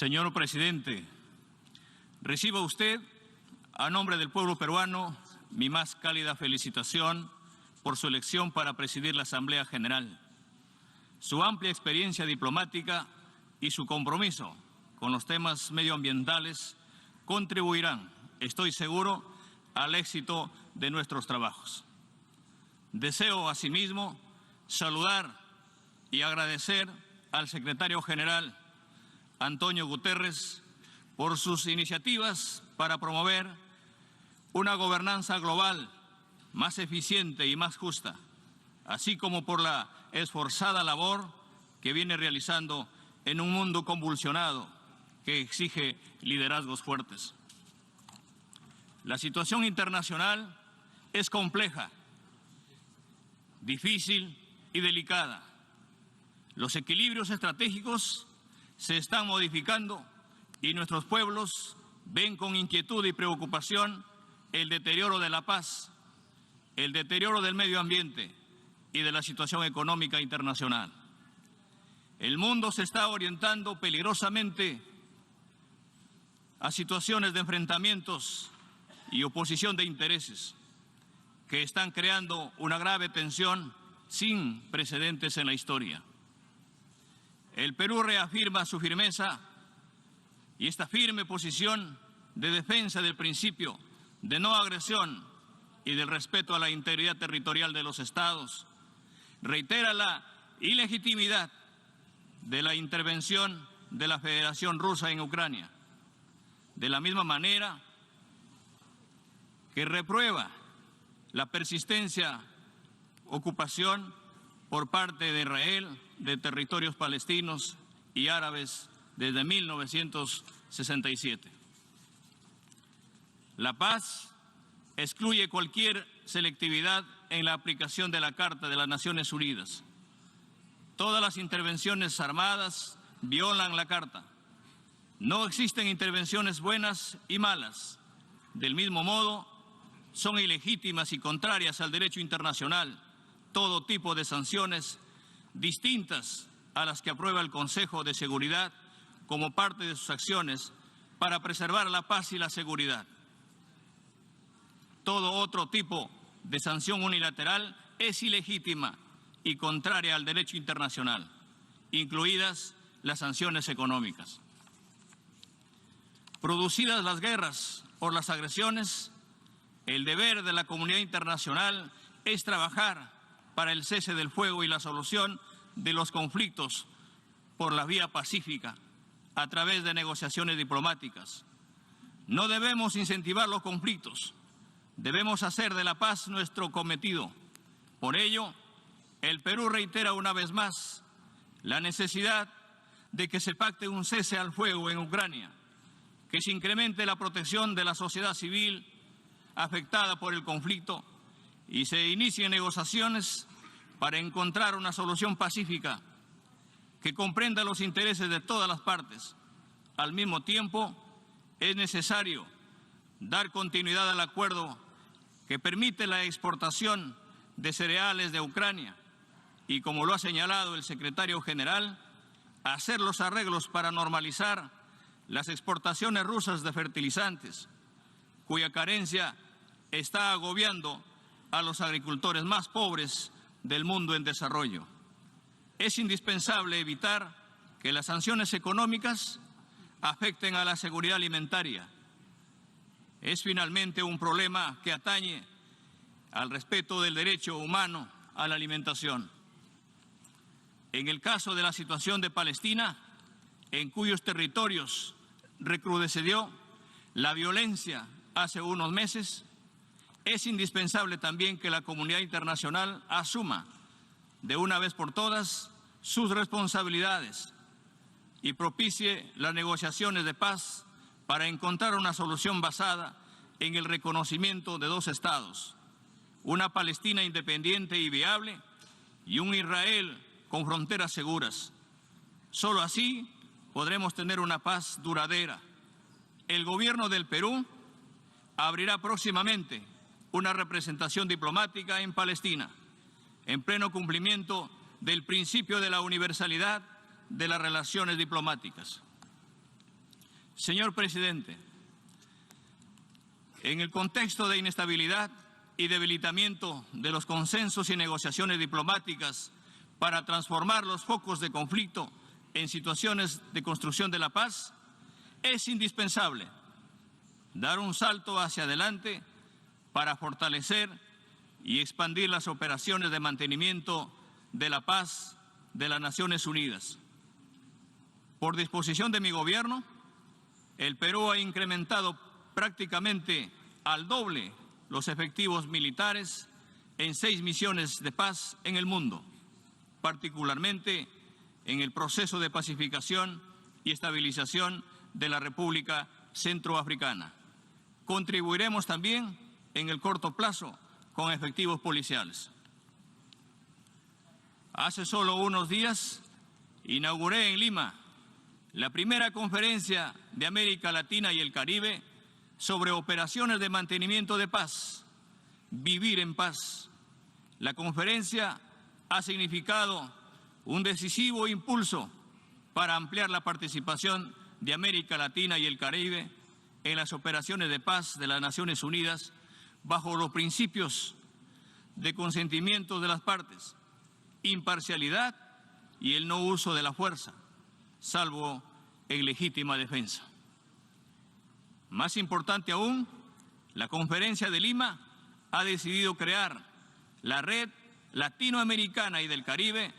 Señor presidente, reciba usted, a nombre del pueblo peruano, mi más cálida felicitación por su elección para presidir la Asamblea General. Su amplia experiencia diplomática y su compromiso con los temas medioambientales contribuirán, estoy seguro, al éxito de nuestros trabajos. Deseo, asimismo, saludar y agradecer al secretario general Antonio Guterres por sus iniciativas para promover una gobernanza global más eficiente y más justa, así como por la esforzada labor que viene realizando en un mundo convulsionado que exige liderazgos fuertes. La situación internacional es compleja, difícil y delicada. Los equilibrios estratégicos se están modificando y nuestros pueblos ven con inquietud y preocupación el deterioro de la paz, el deterioro del medio ambiente y de la situación económica internacional. El mundo se está orientando peligrosamente a situaciones de enfrentamientos y oposición de intereses que están creando una grave tensión sin precedentes en la historia. El Perú reafirma su firmeza y esta firme posición de defensa del principio de no agresión y del respeto a la integridad territorial de los estados. Reitera la ilegitimidad de la intervención de la Federación Rusa en Ucrania. De la misma manera que reprueba la persistencia, ocupación por parte de Israel de territorios palestinos y árabes desde 1967. La paz excluye cualquier selectividad en la aplicación de la Carta de las Naciones Unidas. Todas las intervenciones armadas violan la Carta. No existen intervenciones buenas y malas. Del mismo modo, son ilegítimas y contrarias al derecho internacional todo tipo de sanciones distintas a las que aprueba el Consejo de Seguridad como parte de sus acciones para preservar la paz y la seguridad. Todo otro tipo de sanción unilateral es ilegítima y contraria al derecho internacional, incluidas las sanciones económicas. Producidas las guerras o las agresiones, el deber de la comunidad internacional es trabajar para el cese del fuego y la solución de los conflictos por la vía pacífica a través de negociaciones diplomáticas. No debemos incentivar los conflictos, debemos hacer de la paz nuestro cometido. Por ello, el Perú reitera una vez más la necesidad de que se pacte un cese al fuego en Ucrania, que se incremente la protección de la sociedad civil afectada por el conflicto y se inicien negociaciones para encontrar una solución pacífica que comprenda los intereses de todas las partes. Al mismo tiempo, es necesario dar continuidad al acuerdo que permite la exportación de cereales de Ucrania y, como lo ha señalado el secretario general, hacer los arreglos para normalizar las exportaciones rusas de fertilizantes, cuya carencia está agobiando a los agricultores más pobres del mundo en desarrollo. Es indispensable evitar que las sanciones económicas afecten a la seguridad alimentaria. Es finalmente un problema que atañe al respeto del derecho humano a la alimentación. En el caso de la situación de Palestina, en cuyos territorios recrudeció la violencia hace unos meses, es indispensable también que la comunidad internacional asuma de una vez por todas sus responsabilidades y propicie las negociaciones de paz para encontrar una solución basada en el reconocimiento de dos estados, una Palestina independiente y viable y un Israel con fronteras seguras. Solo así podremos tener una paz duradera. El gobierno del Perú abrirá próximamente una representación diplomática en Palestina, en pleno cumplimiento del principio de la universalidad de las relaciones diplomáticas. Señor presidente, en el contexto de inestabilidad y debilitamiento de los consensos y negociaciones diplomáticas para transformar los focos de conflicto en situaciones de construcción de la paz, es indispensable dar un salto hacia adelante para fortalecer y expandir las operaciones de mantenimiento de la paz de las Naciones Unidas. Por disposición de mi gobierno, el Perú ha incrementado prácticamente al doble los efectivos militares en 6 misiones de paz en el mundo, particularmente en el proceso de pacificación y estabilización de la República Centroafricana. Contribuiremos también en el corto plazo con efectivos policiales. Hace solo unos días inauguré en Lima la primera conferencia de América Latina y el Caribe sobre operaciones de mantenimiento de paz, Vivir en Paz. La conferencia ha significado un decisivo impulso para ampliar la participación de América Latina y el Caribe en las operaciones de paz de las Naciones Unidas bajo los principios de consentimiento de las partes, imparcialidad y el no uso de la fuerza, salvo en legítima defensa. Más importante aún, la Conferencia de Lima ha decidido crear la Red Latinoamericana y del Caribe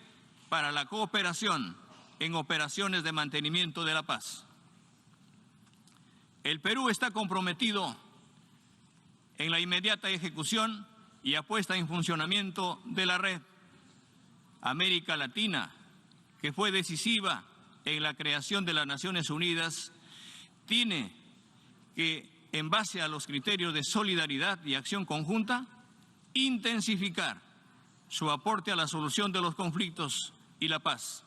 para la cooperación en operaciones de mantenimiento de la paz. El Perú está comprometido en la inmediata ejecución y puesta en funcionamiento de la Red América Latina, que fue decisiva en la creación de las Naciones Unidas, tiene que, en base a los criterios de solidaridad y acción conjunta, intensificar su aporte a la solución de los conflictos y la paz.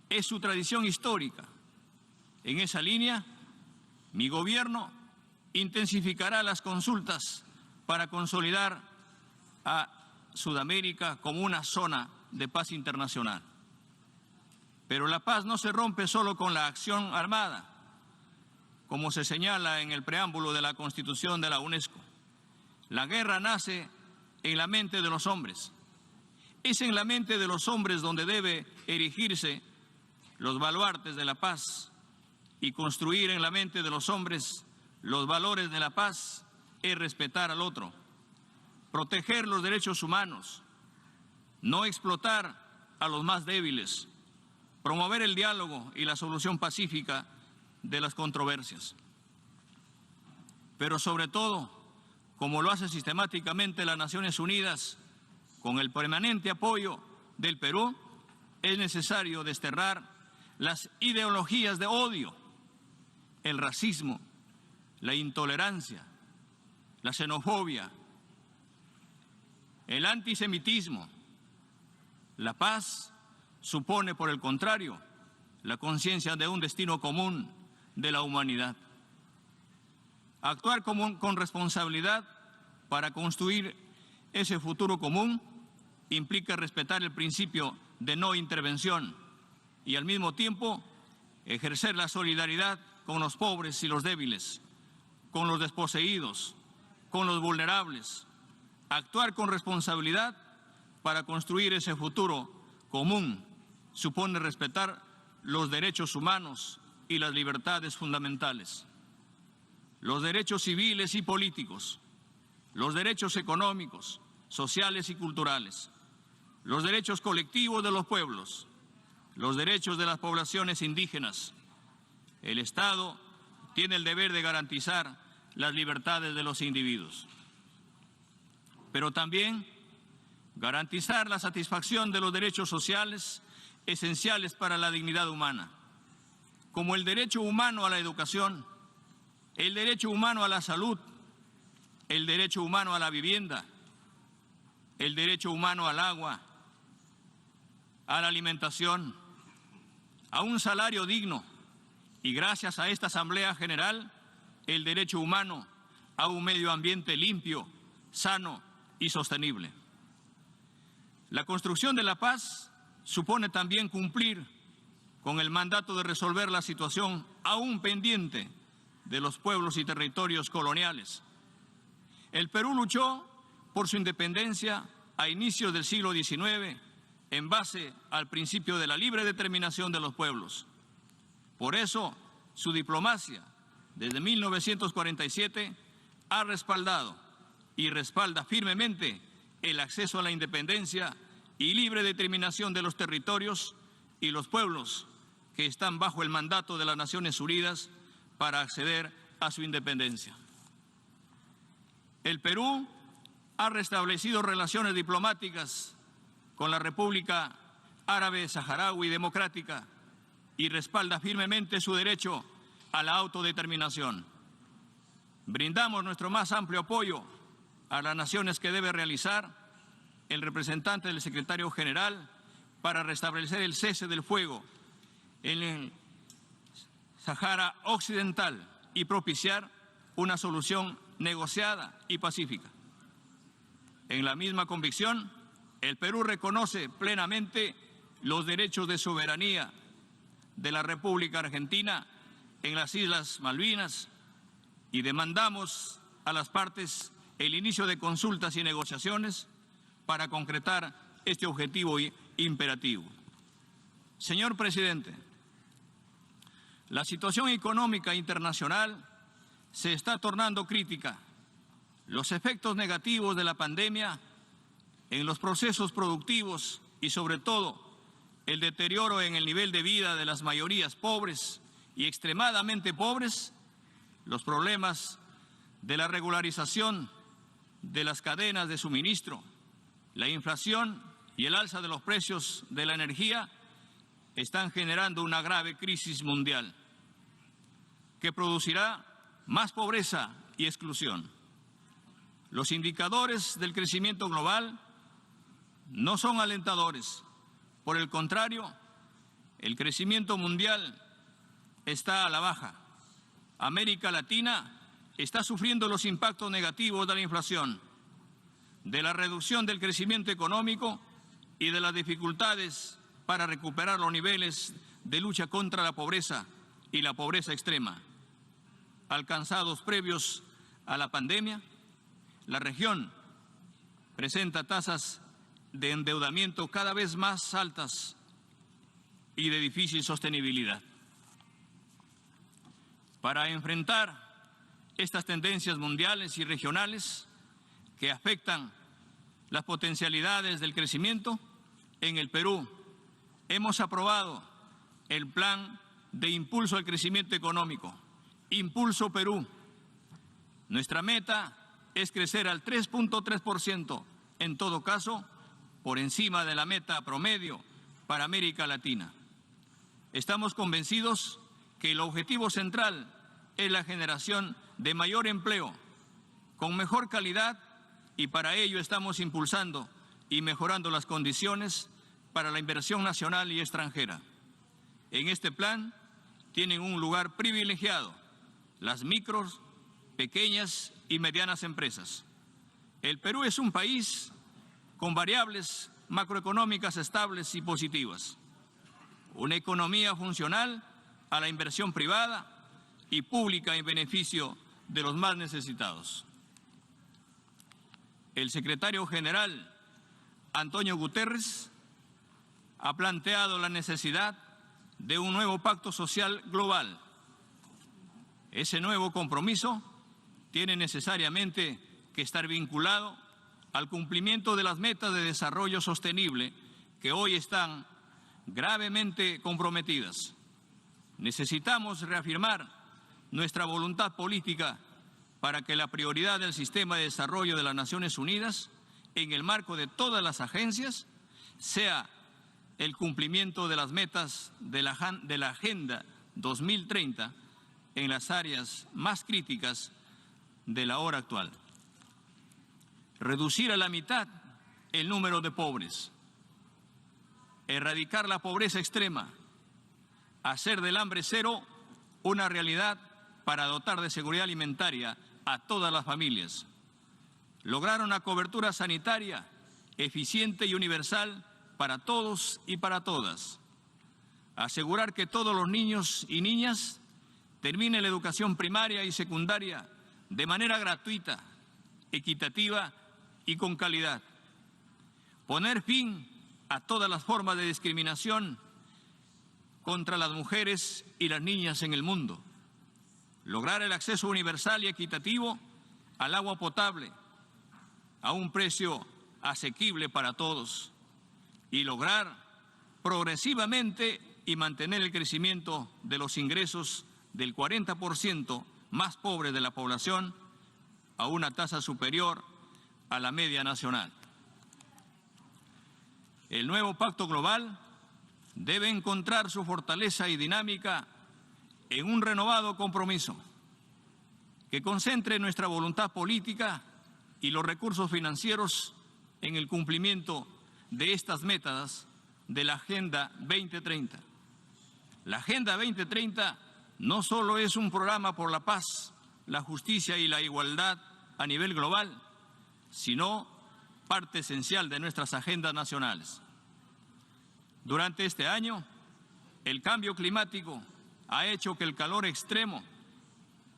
Es su tradición histórica. En esa línea, mi gobierno intensificará las consultas para consolidar a Sudamérica como una zona de paz internacional. Pero la paz no se rompe solo con la acción armada, como se señala en el preámbulo de la Constitución de la UNESCO. La guerra nace en la mente de los hombres. Es en la mente de los hombres donde debe erigirse los baluartes de la paz, y construir en la mente de los hombres los valores de la paz es respetar al otro, proteger los derechos humanos, no explotar a los más débiles, promover el diálogo y la solución pacífica de las controversias. Pero sobre todo, como lo hace sistemáticamente las Naciones Unidas, con el permanente apoyo del Perú, es necesario desterrar las ideologías de odio, el racismo, la intolerancia, la xenofobia, el antisemitismo. La paz supone, por el contrario, la conciencia de un destino común de la humanidad. Actuar con responsabilidad para construir ese futuro común implica respetar el principio de no intervención y al mismo tiempo ejercer la solidaridad con los pobres y los débiles, con los desposeídos, con los vulnerables. Actuar con responsabilidad para construir ese futuro común supone respetar los derechos humanos y las libertades fundamentales, los derechos civiles y políticos, los derechos económicos, sociales y culturales, los derechos colectivos de los pueblos, los derechos de las poblaciones indígenas. El Estado tiene el deber de garantizar las libertades de los individuos, pero también garantizar la satisfacción de los derechos sociales esenciales para la dignidad humana, como el derecho humano a la educación, el derecho humano a la salud, el derecho humano a la vivienda, el derecho humano al agua, a la alimentación, a un salario digno y, gracias a esta Asamblea General, el derecho humano a un medio ambiente limpio, sano y sostenible. La construcción de la paz supone también cumplir con el mandato de resolver la situación aún pendiente de los pueblos y territorios coloniales. El Perú luchó por su independencia a inicios del siglo XIX en base al principio de la libre determinación de los pueblos. Por eso, su diplomacia, desde 1947, ha respaldado y respalda firmemente el acceso a la independencia y libre determinación de los territorios y los pueblos que están bajo el mandato de las Naciones Unidas para acceder a su independencia. El Perú ha restablecido relaciones diplomáticas con la República Árabe Saharaui Democrática y respalda firmemente su derecho a la autodeterminación. Brindamos nuestro más amplio apoyo a las naciones que debe realizar el representante del secretario general para restablecer el cese del fuego en el Sáhara Occidental y propiciar una solución negociada y pacífica. En la misma convicción, el Perú reconoce plenamente los derechos de soberanía de la República Argentina en las Islas Malvinas y demandamos a las partes el inicio de consultas y negociaciones para concretar este objetivo imperativo. Señor presidente, la situación económica internacional se está tornando crítica. Los efectos negativos de la pandemia en los procesos productivos y sobre todo el deterioro en el nivel de vida de las mayorías pobres y extremadamente pobres, los problemas de la regularización de las cadenas de suministro, la inflación y el alza de los precios de la energía están generando una grave crisis mundial que producirá más pobreza y exclusión. Los indicadores del crecimiento global no son alentadores. Por el contrario, el crecimiento mundial está a la baja. América Latina está sufriendo los impactos negativos de la inflación, de la reducción del crecimiento económico y de las dificultades para recuperar los niveles de lucha contra la pobreza y la pobreza extrema alcanzados previos a la pandemia. La región presenta tasas de endeudamiento cada vez más altas y de difícil sostenibilidad. Para enfrentar estas tendencias mundiales y regionales que afectan las potencialidades del crecimiento, en el Perú hemos aprobado el Plan de Impulso al Crecimiento Económico, Impulso Perú. Nuestra meta es crecer al 3.3%, en todo caso, por encima de la meta promedio para América Latina. Estamos convencidos que el objetivo central es la generación de mayor empleo, con mejor calidad, y para ello estamos impulsando y mejorando las condiciones para la inversión nacional y extranjera. En este plan tienen un lugar privilegiado las micros, pequeñas y medianas empresas. El Perú es un país con variables macroeconómicas estables y positivas, una economía funcional a la inversión privada y pública en beneficio de los más necesitados. El secretario general, Antonio Guterres, ha planteado la necesidad de un nuevo pacto social global. Ese nuevo compromiso tiene necesariamente que estar vinculado al cumplimiento de las metas de desarrollo sostenible que hoy están gravemente comprometidas. Necesitamos reafirmar nuestra voluntad política para que la prioridad del sistema de desarrollo de las Naciones Unidas, en el marco de todas las agencias, sea el cumplimiento de las metas de la Agenda 2030 en las áreas más críticas de la hora actual. Reducir a la mitad el número de pobres, erradicar la pobreza extrema, hacer del hambre cero una realidad para dotar de seguridad alimentaria a todas las familias, lograr una cobertura sanitaria eficiente y universal para todos y para todas, asegurar que todos los niños y niñas terminen la educación primaria y secundaria de manera gratuita, equitativa y con calidad. Poner fin a todas las formas de discriminación contra las mujeres y las niñas en el mundo. Lograr el acceso universal y equitativo al agua potable a un precio asequible para todos y lograr progresivamente y mantener el crecimiento de los ingresos del 40% más pobre de la población a una tasa superior a la media nacional. El nuevo Pacto Global debe encontrar su fortaleza y dinámica en un renovado compromiso que concentre nuestra voluntad política y los recursos financieros en el cumplimiento de estas metas de la Agenda 2030. La Agenda 2030 no solo es un programa por la paz, la justicia y la igualdad a nivel global, sino parte esencial de nuestras agendas nacionales. Durante este año, el cambio climático ha hecho que el calor extremo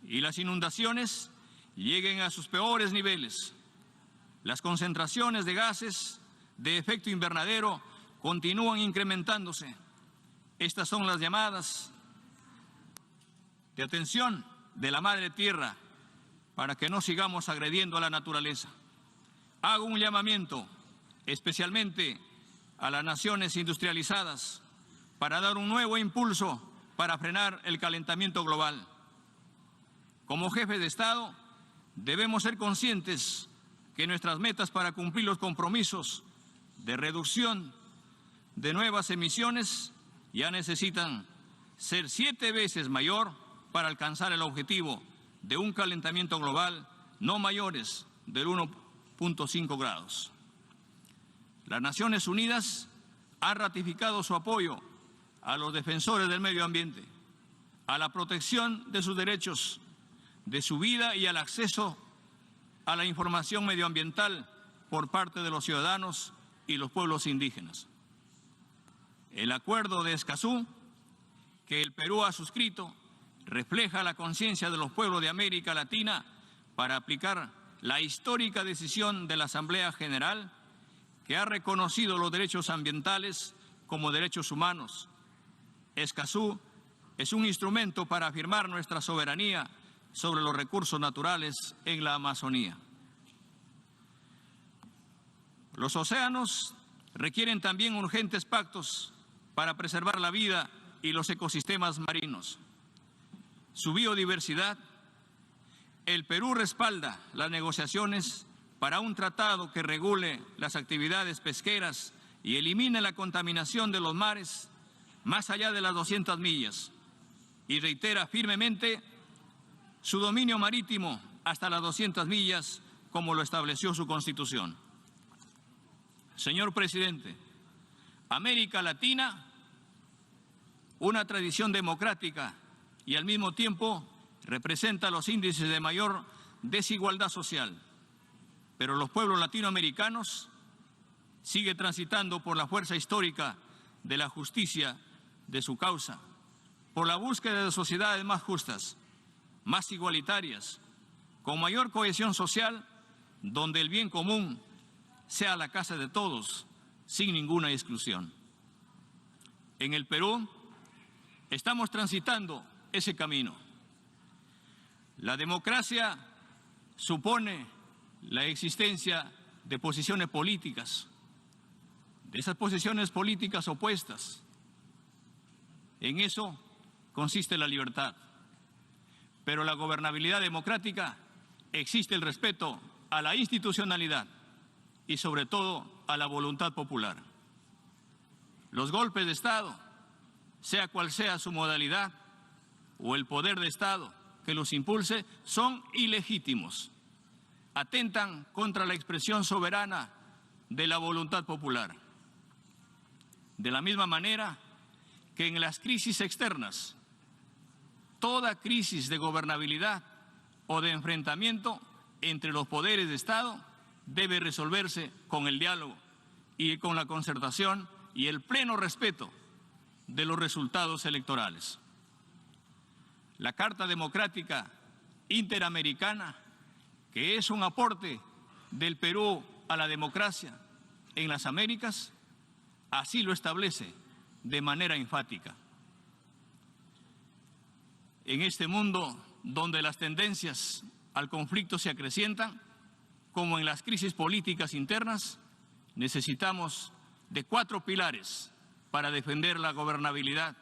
y las inundaciones lleguen a sus peores niveles. Las concentraciones de gases de efecto invernadero continúan incrementándose. Estas son las llamadas de atención de la Madre Tierra para que no sigamos agrediendo a la naturaleza. Hago un llamamiento especialmente a las naciones industrializadas para dar un nuevo impulso para frenar el calentamiento global. Como jefes de Estado, debemos ser conscientes que nuestras metas para cumplir los compromisos de reducción de nuevas emisiones ya necesitan ser 7 veces mayor para alcanzar el objetivo de un calentamiento global no mayores del 1.5 grados. Las Naciones Unidas han ratificado su apoyo a los defensores del medio ambiente, a la protección de sus derechos, de su vida y al acceso a la información medioambiental por parte de los ciudadanos y los pueblos indígenas. El Acuerdo de Escazú, que el Perú ha suscrito, refleja la conciencia de los pueblos de América Latina para aplicar la histórica decisión de la Asamblea General que ha reconocido los derechos ambientales como derechos humanos. Escazú es un instrumento para afirmar nuestra soberanía sobre los recursos naturales en la Amazonía. Los océanos requieren también urgentes pactos para preservar la vida y los ecosistemas marinos. Su biodiversidad. El Perú respalda las negociaciones para un tratado que regule las actividades pesqueras y elimine la contaminación de los mares más allá de las 200 millas y reitera firmemente su dominio marítimo hasta las 200 millas como lo estableció su Constitución. Señor Presidente, América Latina, una tradición democrática y al mismo tiempo representa los índices de mayor desigualdad social. Pero los pueblos latinoamericanos siguen transitando por la fuerza histórica de la justicia de su causa, por la búsqueda de sociedades más justas, más igualitarias, con mayor cohesión social, donde el bien común sea la casa de todos, sin ninguna exclusión. En el Perú estamos transitando ese camino. La democracia supone la existencia de posiciones políticas, de esas posiciones políticas opuestas. En eso consiste la libertad. Pero la gobernabilidad democrática existe el respeto a la institucionalidad y sobre todo a la voluntad popular. Los golpes de Estado, sea cual sea su modalidad, o el poder de Estado que los impulse, son ilegítimos. Atentan contra la expresión soberana de la voluntad popular. De la misma manera que en las crisis externas, toda crisis de gobernabilidad o de enfrentamiento entre los poderes de Estado debe resolverse con el diálogo y con la concertación y el pleno respeto de los resultados electorales. La Carta Democrática Interamericana, que es un aporte del Perú a la democracia en las Américas, así lo establece de manera enfática. En este mundo donde las tendencias al conflicto se acrecientan, como en las crisis políticas internas, necesitamos de 4 pilares para defender la gobernabilidad,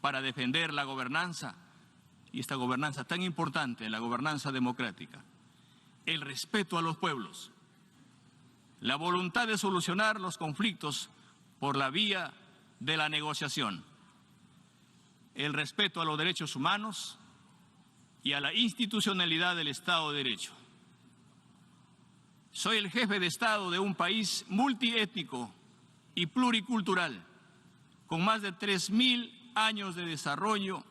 para defender la gobernanza, y esta gobernanza tan importante, la gobernanza democrática. El respeto a los pueblos, la voluntad de solucionar los conflictos por la vía de la negociación, el respeto a los derechos humanos y a la institucionalidad del Estado de Derecho. Soy el jefe de Estado de un país multiétnico y pluricultural, con más de 3.000 años de desarrollo,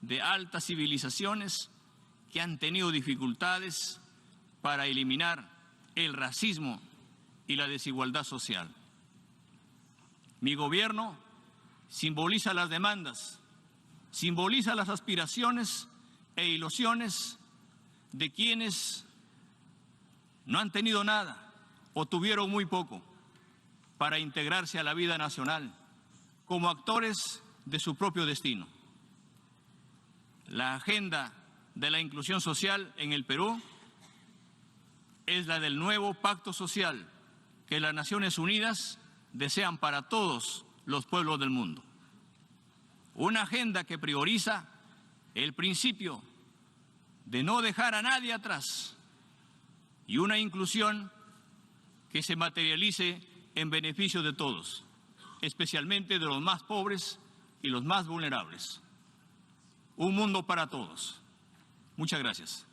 de altas civilizaciones que han tenido dificultades para eliminar el racismo y la desigualdad social. Mi gobierno simboliza las demandas, simboliza las aspiraciones e ilusiones de quienes no han tenido nada o tuvieron muy poco para integrarse a la vida nacional como actores de su propio destino. La agenda de la inclusión social en el Perú es la del nuevo pacto social que las Naciones Unidas desean para todos los pueblos del mundo. Una agenda que prioriza el principio de no dejar a nadie atrás y una inclusión que se materialice en beneficio de todos, especialmente de los más pobres y los más vulnerables. Un mundo para todos. Muchas gracias.